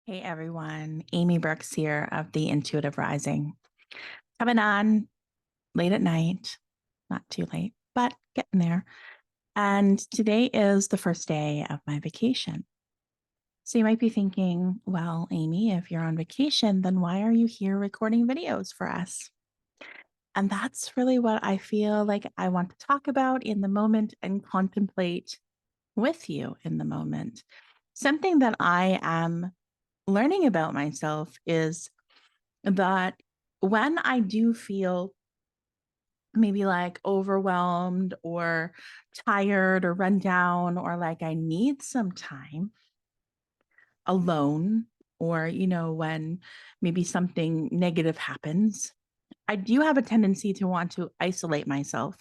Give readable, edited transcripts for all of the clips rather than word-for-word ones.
Hey everyone, Amy Brooks here of the Intuitive Rising. Coming on late at night, not too late, but getting there. And today is the first day of my vacation. So you might be thinking, well, Amy, if you're on vacation, then why are you here recording videos for us? And that's really what I feel like I want to talk about in the moment and contemplate with you in the moment. Something that I am learning about myself is that when I do feel maybe like overwhelmed or tired or run down or like I need some time alone, or, when maybe something negative happens, I do have a tendency to want to isolate myself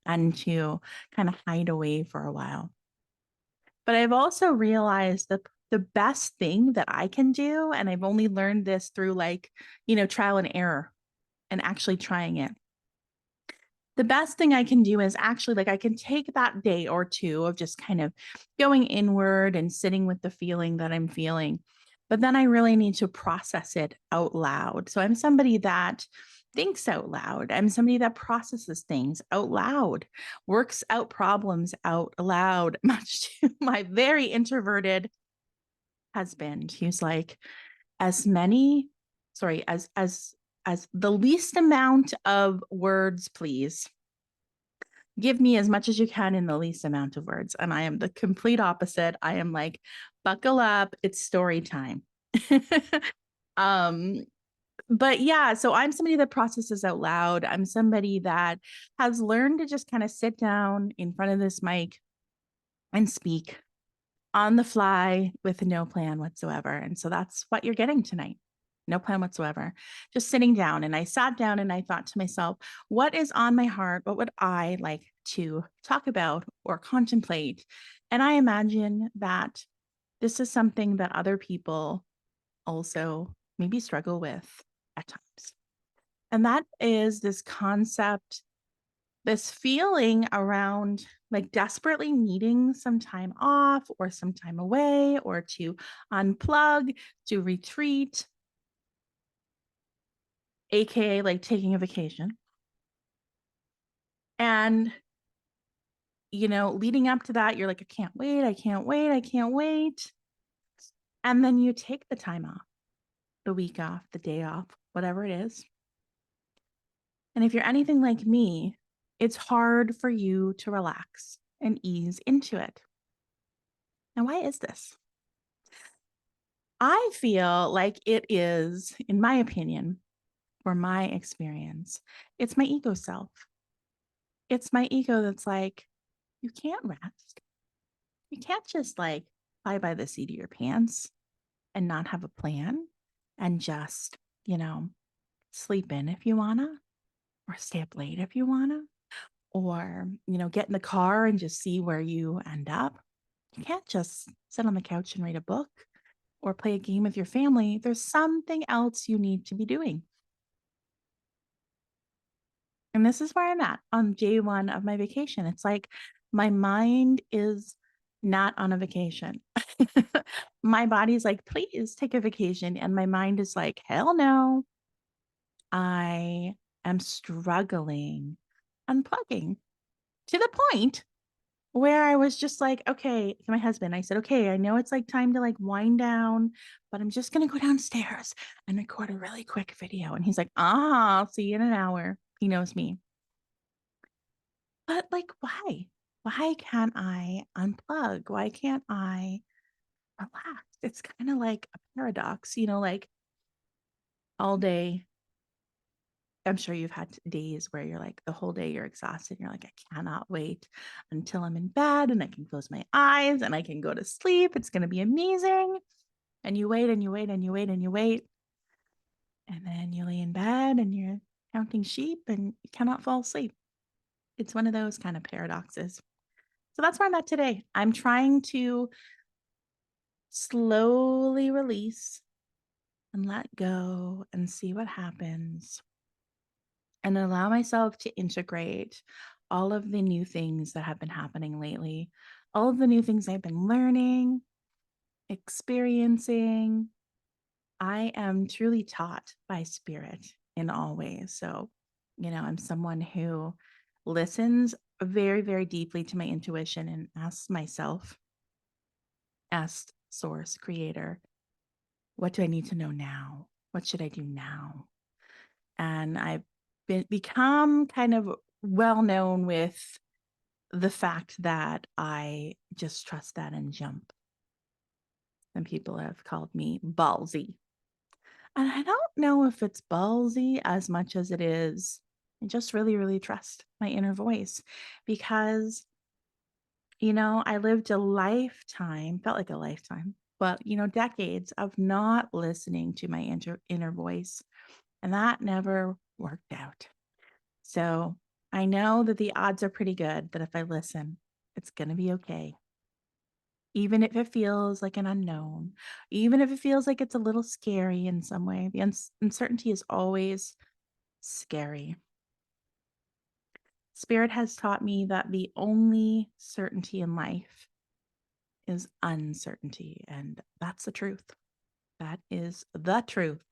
and to kind of hide away for a while. But I've also realized that the best thing that I can do, and I've only learned this through trial and error and actually trying it. The best thing I can do is actually like I can take that day or two of just kind of going inward and sitting with the feeling that I'm feeling. But then I really need to process it out loud. So I'm somebody that thinks out loud. I'm somebody that processes things out loud, works out problems out loud, much to my very introverted husband. He's like, as many, sorry, as the least amount of words, please. Give me as much as you can in the least amount of words. And I am the complete opposite. I am like, buckle up, it's story time. um, but yeah, so I'm somebody that processes out loud. I'm somebody that has learned to just kind of sit down in front of this mic and speak on the fly with no plan whatsoever. And so that's what you're getting tonight. No plan whatsoever. Just sitting down. And I sat down and I thought to myself, what is on my heart? What would I like to talk about or contemplate? And I imagine that this is something that other people also maybe struggle with at times. And that is this concept, this feeling around like desperately needing some time off or some time away or to unplug, to retreat, AKA like taking a vacation. And, leading up to that, you're like, I can't wait, I can't wait, I can't wait. And then you take the time off, the week off, the day off, whatever it is. And if you're anything like me, it's hard for you to relax and ease into it. Now, why is this? I feel like it is, in my opinion, or my experience, it's my ego self. It's my ego that's like, you can't rest. You can't just like fly by the seat of your pants and not have a plan and just, you know, sleep in if you wanna, or stay up late if you wanna, or, get in the car and just see where you end up. You can't just sit on the couch and read a book or play a game with your family. There's something else you need to be doing. And this is where I'm at on day one of my vacation. It's like my mind is not on a vacation. My body's like, please take a vacation. And my mind is like, hell no. I am struggling unplugging to the point where I was just like, okay, to my husband, I said, okay, I know it's like time to like wind down, but I'm just going to go downstairs and record a really quick video. And he's like, I'll see you in an hour. He knows me. But like, why? Why can't I unplug? Why can't I relax? It's kind of like a paradox, like all day. I'm sure you've had days where you're like the whole day you're exhausted. You're like, I cannot wait until I'm in bed and I can close my eyes and I can go to sleep. It's going to be amazing. And you wait and you wait and you wait and you wait. And then you lay in bed and you're counting sheep and you cannot fall asleep. It's one of those kind of paradoxes. So that's where I'm at today. I'm trying to slowly release and let go and see what happens and allow myself to integrate all of the new things that have been happening lately, all of the new things I've been learning, experiencing. I am truly taught by spirit in all ways. So, I'm someone who listens very, very deeply to my intuition and asks myself, asked source creator, what do I need to know now? What should I do now? And I've become kind of well known with the fact that I just trust that and jump. And people have called me ballsy. And I don't know if it's ballsy as much as it is. I just really, really trust my inner voice because, I lived a lifetime, felt like a lifetime, but, decades of not listening to my inner voice. And that never worked out. So I know that the odds are pretty good that if I listen, it's going to be okay. Even if it feels like an unknown, even if it feels like it's a little scary in some way, the uncertainty is always scary. Spirit has taught me that the only certainty in life is uncertainty. And that's the truth. That is the truth.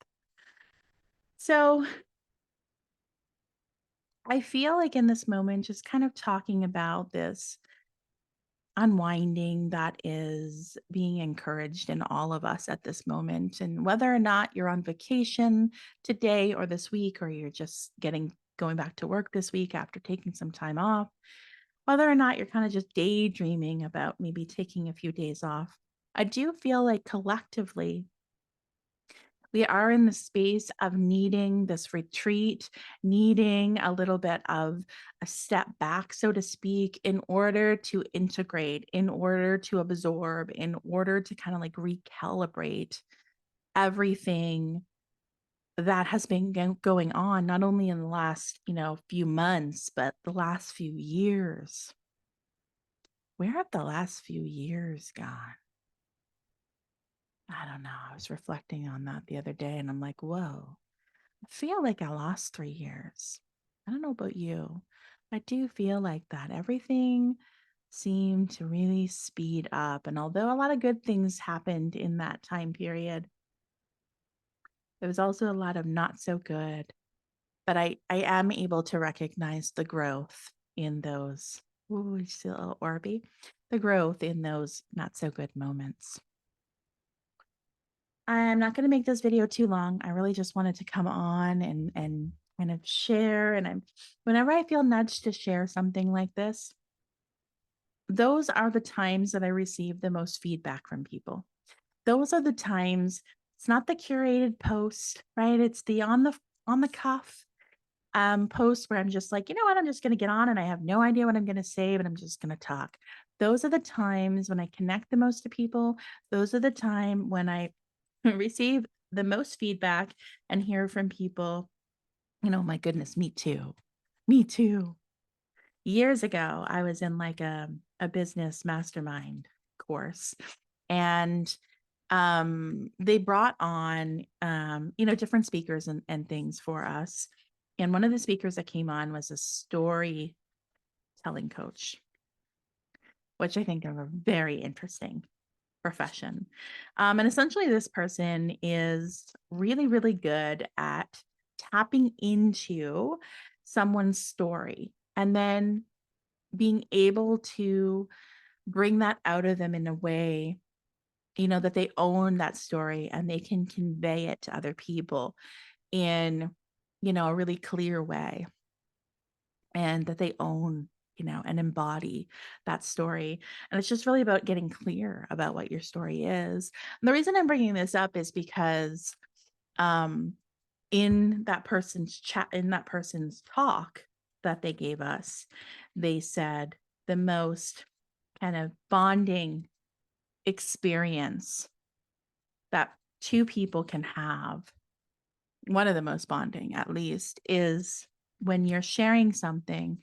So I feel like in this moment, just kind of talking about this unwinding that is being encouraged in all of us at this moment. And whether or not you're on vacation today or this week, or you're just going back to work this week after taking some time off, whether or not you're kind of just daydreaming about maybe taking a few days off, I do feel like collectively we are in the space of needing this retreat, needing a little bit of a step back, so to speak, in order to integrate, in order to absorb, in order to kind of like recalibrate everything that has been going on, not only in the last, few months, but the last few years. Where have the last few years gone? I don't know. I was reflecting on that the other day and I'm like, whoa. I feel like I lost 3 years. I don't know about you. I do feel like that. Everything seemed to really speed up. And although a lot of good things happened in that time period, there was also a lot of not so good. But I am able to recognize the growth in those. Ooh, you see a little Orby. The growth in those not so good moments. I'm not going to make this video too long. I really just wanted to come on and kind of share. And whenever I feel nudged to share something like this, those are the times that I receive the most feedback from people. Those are the times. It's not the curated post, right? It's the on the cuff post where I'm just like, you know what? I'm just going to get on and I have no idea what I'm going to say, but I'm just going to talk. Those are the times when I connect the most to people. Those are the time when I receive the most feedback and hear from people, my goodness, me too. Me too. Years ago, I was in like a business mastermind course and they brought on different speakers and things for us. And one of the speakers that came on was a storytelling coach, which I think are a very interesting profession. And essentially, this person is really, really good at tapping into someone's story and then being able to bring that out of them in a way, that they own that story and they can convey it to other people in, a really clear way and that they own and embody that story. And it's just really about getting clear about what your story is. And the reason I'm bringing this up is because in that person's chat, in that person's talk that they gave us, they said the most kind of bonding experience that two people can have, one of the most bonding at least, is when you're sharing something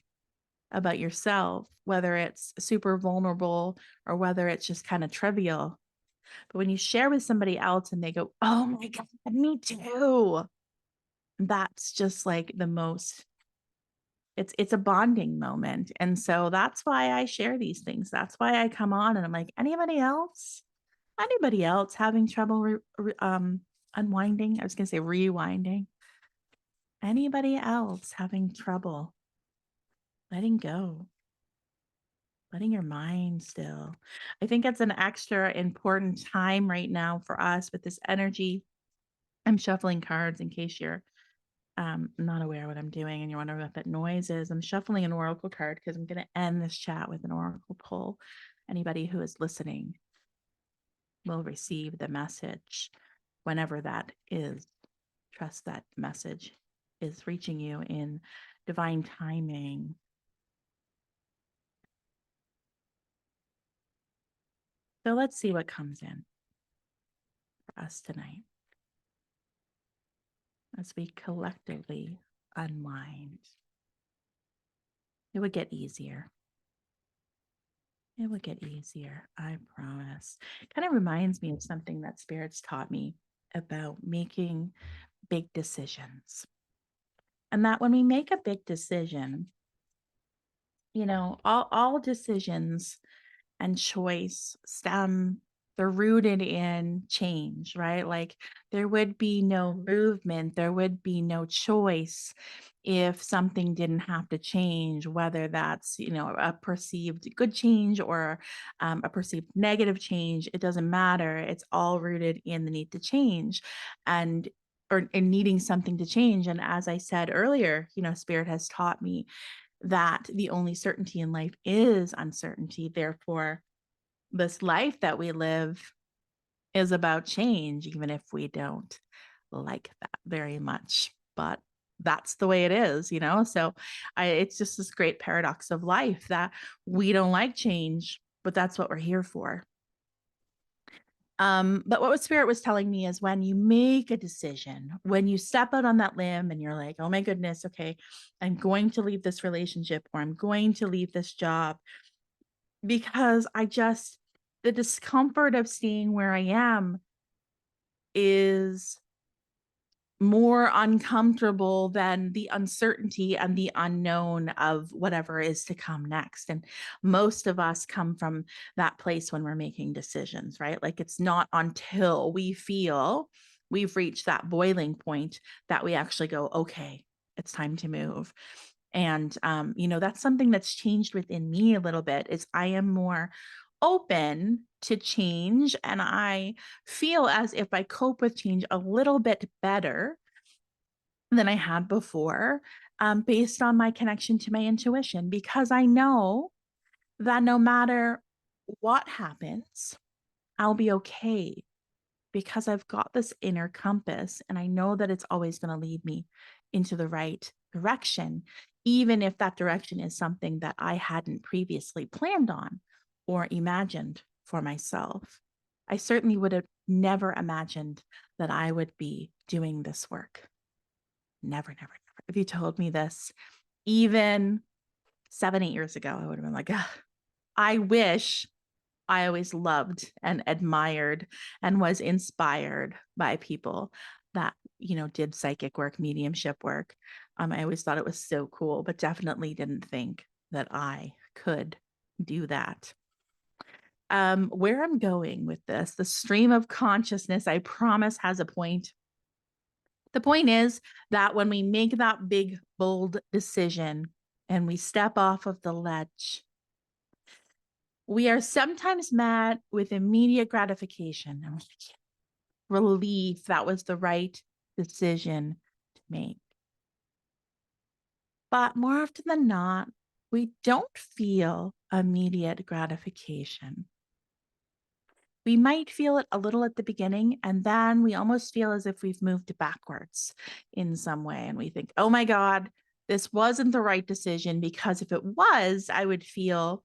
about yourself, whether it's super vulnerable or whether it's just kind of trivial. But when you share with somebody else and they go, oh my God, me too. That's just like the most, it's a bonding moment. And so that's why I share these things. That's why I come on and I'm like, anybody else having trouble unwinding. I was going to say rewinding. Anybody else having trouble letting go, letting your mind still? I think it's an extra important time right now for us with this energy. I'm shuffling cards in case you're not aware what I'm doing and you're wondering what that noise is. I'm shuffling an oracle card because I'm going to end this chat with an oracle pull. Anybody who is listening will receive the message whenever that is. Trust that message is reaching you in divine timing. So let's see what comes in for us tonight as we collectively unwind. It would get easier. It would get easier, I promise. It kind of reminds me of something that spirits taught me about making big decisions. And that when we make a big decision, all decisions and choice they're rooted in change, right? Like there would be no movement, there would be no choice if something didn't have to change, whether that's, a perceived good change or a perceived negative change. It doesn't matter. It's all rooted in the need to change and or in needing something to change. And as I said earlier, Spirit has taught me that the only certainty in life is uncertainty. Therefore, this life that we live is about change, even if we don't like that very much. But that's the way it is, So it's just this great paradox of life that we don't like change, but that's what we're here for. But what Spirit was telling me is when you make a decision, when you step out on that limb and you're like, oh my goodness, okay, I'm going to leave this relationship or I'm going to leave this job because the discomfort of staying where I am is more uncomfortable than the uncertainty and the unknown of whatever is to come next. And most of us come from that place when we're making decisions, right? Like it's not until we feel we've reached that boiling point that we actually go, okay, it's time to move. And, that's something that's changed within me a little bit is I am more open to change. And I feel as if I cope with change a little bit better than I had before, based on my connection to my intuition, because I know that no matter what happens, I'll be okay because I've got this inner compass and I know that it's always going to lead me into the right direction, even if that direction is something that I hadn't previously planned on or imagined for myself. I certainly would have never imagined that I would be doing this work. Never, never, never. If you told me this even 7, 8 years ago, I would have been like, ugh, I wish I always loved and admired and was inspired by people that, did psychic work, mediumship work. I always thought it was so cool, but definitely didn't think that I could do that. Where I'm going with this, the stream of consciousness, I promise, has a point. The point is that when we make that big, bold decision and we step off of the ledge, we are sometimes met with immediate gratification and relief that was the right decision to make. But more often than not, we don't feel immediate gratification. We might feel it a little at the beginning, and then we almost feel as if we've moved backwards in some way. And we think, oh my God, this wasn't the right decision, because if it was, I would feel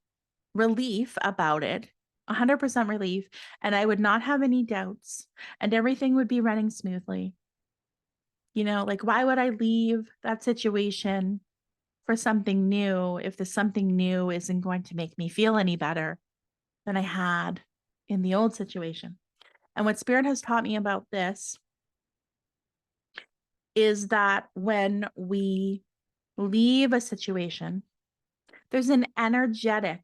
relief about it, 100% relief, and I would not have any doubts, and everything would be running smoothly. Like, why would I leave that situation for something new if the something new isn't going to make me feel any better than I had in the old situation? And what Spirit has taught me about this is that when we leave a situation, there's an energetic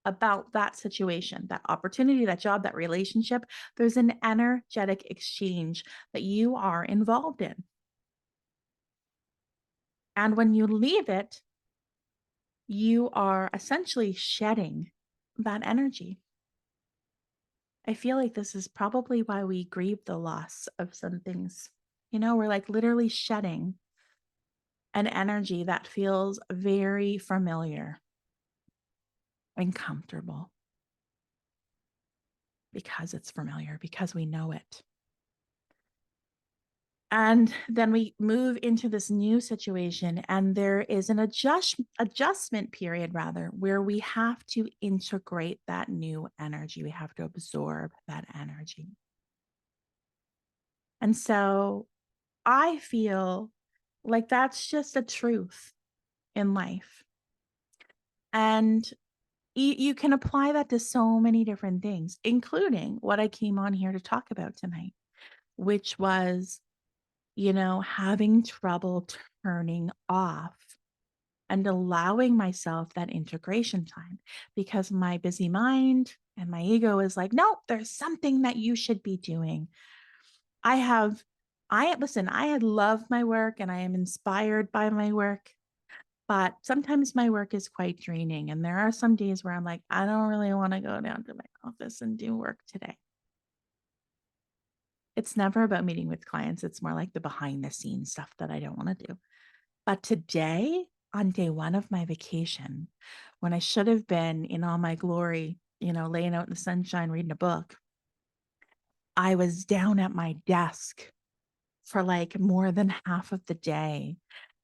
about that situation, that opportunity, that job, that relationship, there's an energetic exchange that you are involved in. And when you leave it, you are essentially shedding that energy. I feel like this is probably why we grieve the loss of some things. We're like literally shedding an energy that feels very familiar and comfortable because it's familiar, because we know it. And then we move into this new situation, and there is an adjustment period, rather, where we have to integrate that new energy. We have to absorb that energy. And so I feel like that's just a truth in life. And you can apply that to so many different things, including what I came on here to talk about tonight, which was, having trouble turning off and allowing myself that integration time, because my busy mind and my ego is like, nope, there's something that you should be doing. Listen, I love my work and I am inspired by my work, but sometimes my work is quite draining. And there are some days where I'm like, I don't really want to go down to my office and do work today. It's never about meeting with clients. It's more like the behind the scenes stuff that I don't want to do. But today, on day one of my vacation, when I should have been in all my glory, laying out in the sunshine, reading a book, I was down at my desk for like more than half of the day.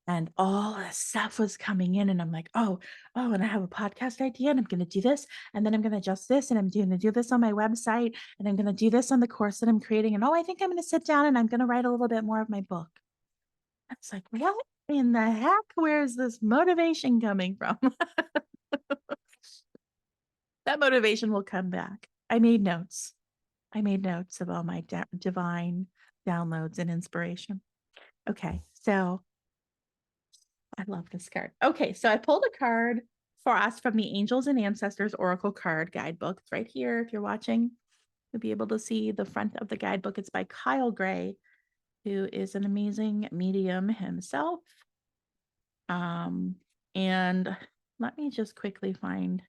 And all this stuff was coming in, and I'm like, and I have a podcast idea, and I'm going to do this, and then I'm going to adjust this, and I'm going to do this on my website, and I'm going to do this on the course that I'm creating. And I think I'm going to sit down and I'm going to write a little bit more of my book. It's like, what in the heck? Where is this motivation coming from? That motivation will come back. I made notes of all my divine downloads and inspiration. Okay, so I love this card. Okay, so I pulled a card for us from the Angels and Ancestors Oracle Card Guidebook. It's right here. If you're watching, you'll be able to see the front of the guidebook. It's by Kyle Gray, who is an amazing medium himself. And let me just quickly find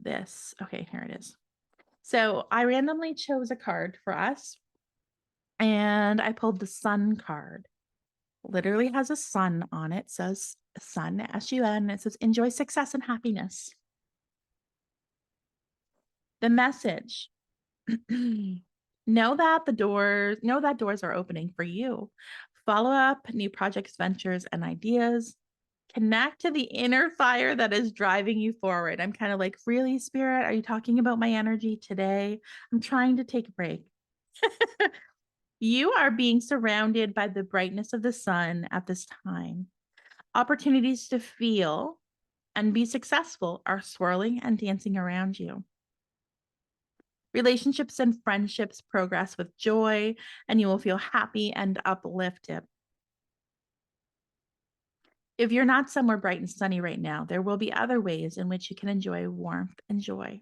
this. Okay, here it is. So I randomly chose a card for us, and I pulled the Sun card. Literally has a sun on it. It says sun, S-U-N. It says enjoy success and happiness. The message. Know that doors are opening for you. Follow up new projects, ventures, and ideas. Connect to the inner fire that is driving you forward. I'm kind of like, really, Spirit? Are you talking about my energy today? I'm trying to take a break. You are being surrounded by the brightness of the sun at this time. Opportunities to feel and be successful are swirling and dancing around you. Relationships and friendships progress with joy, and you will feel happy and uplifted. If you're not somewhere bright and sunny right now, there will be other ways in which you can enjoy warmth and joy.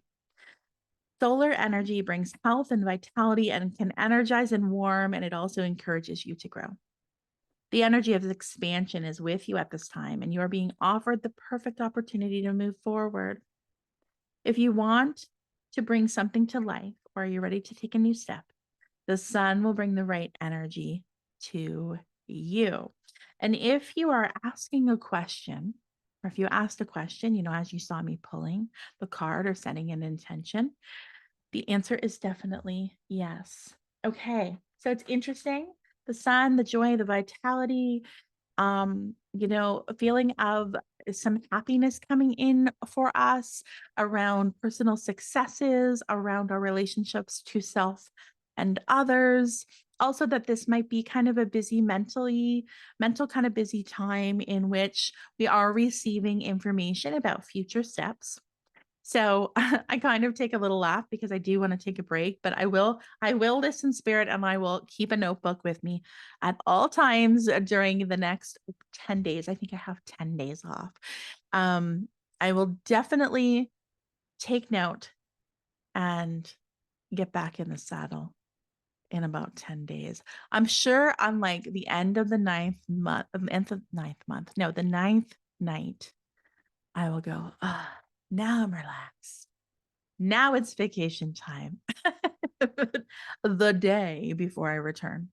Solar energy brings health and vitality and can energize and warm, and it also encourages you to grow. The energy of expansion is with you at this time, and you are being offered the perfect opportunity to move forward. If you want to bring something to life, or you're ready to take a new step, the sun will bring the right energy to you. And if you are asking a question, or if you asked a question, as you saw me pulling the card or setting an intention, the answer is definitely yes. Okay, so it's interesting. The sun, the joy, the vitality, a feeling of some happiness coming in for us around personal successes, around our relationships to self and others. Also, that this might be kind of a mental kind of busy time in which we are receiving information about future steps. So I kind of take a little laugh because I do want to take a break, but I will listen, Spirit, and I will keep a notebook with me at all times during the next 10 days. I think I have 10 days off. I will definitely take note and get back in the saddle in about 10 days. I'm sure on like the end of the ninth month, no, the ninth night, I will go, ah, now I'm relaxed. Now it's vacation time. The day before I return.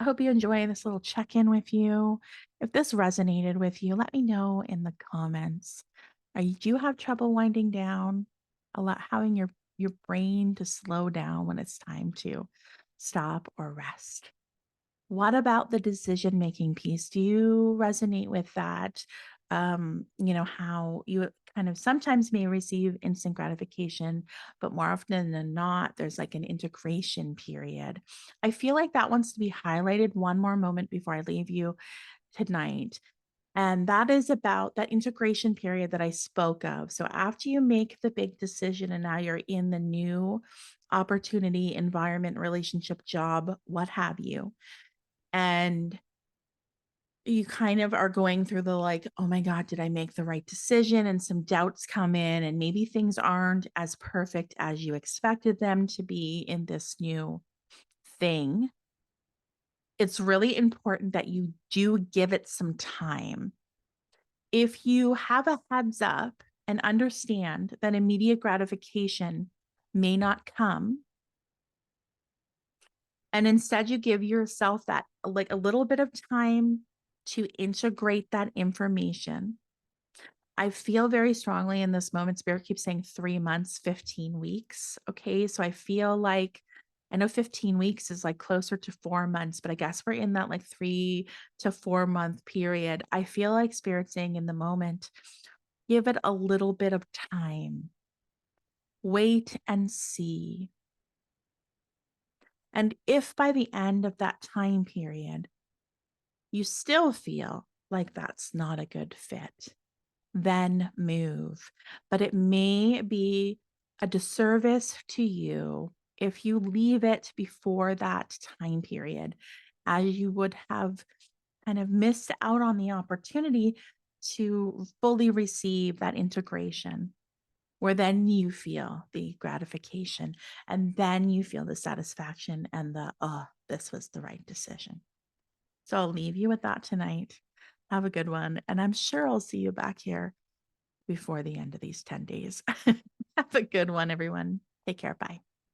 I hope you enjoy this little check in with you. If this resonated with you, let me know in the comments. Do you have trouble winding down? Having your brain to slow down when it's time to stop or rest. What about the decision making piece? Do you resonate with that? How you kind of sometimes may receive instant gratification, but more often than not, there's like an integration period. I feel like that wants to be highlighted one more moment before I leave you tonight. And that is about that integration period that I spoke of. So after you make the big decision and now you're in the new opportunity, environment, relationship, job, what have you, and you kind of are going through the like, oh my God, did I make the right decision? And some doubts come in, and maybe things aren't as perfect as you expected them to be in this new thing. It's really important that you do give it some time. If you have a heads up and understand that immediate gratification may not come, and instead you give yourself that like a little bit of time to integrate that information. I feel very strongly in this moment. Spirit keeps saying 3 months, 15 weeks. Okay. So I feel like I know 15 weeks is like closer to 4 months, but I guess we're in that like 3 to 4 month period. I feel like Spirit saying in the moment, give it a little bit of time, wait and see. And if by the end of that time period, you still feel like that's not a good fit, then move. But it may be a disservice to you if you leave it before that time period, as you would have kind of missed out on the opportunity to fully receive that integration, where then you feel the gratification and then you feel the satisfaction and the, oh, this was the right decision. So I'll leave you with that tonight. Have a good one. And I'm sure I'll see you back here before the end of these 10 days. Have a good one, everyone. Take care. Bye.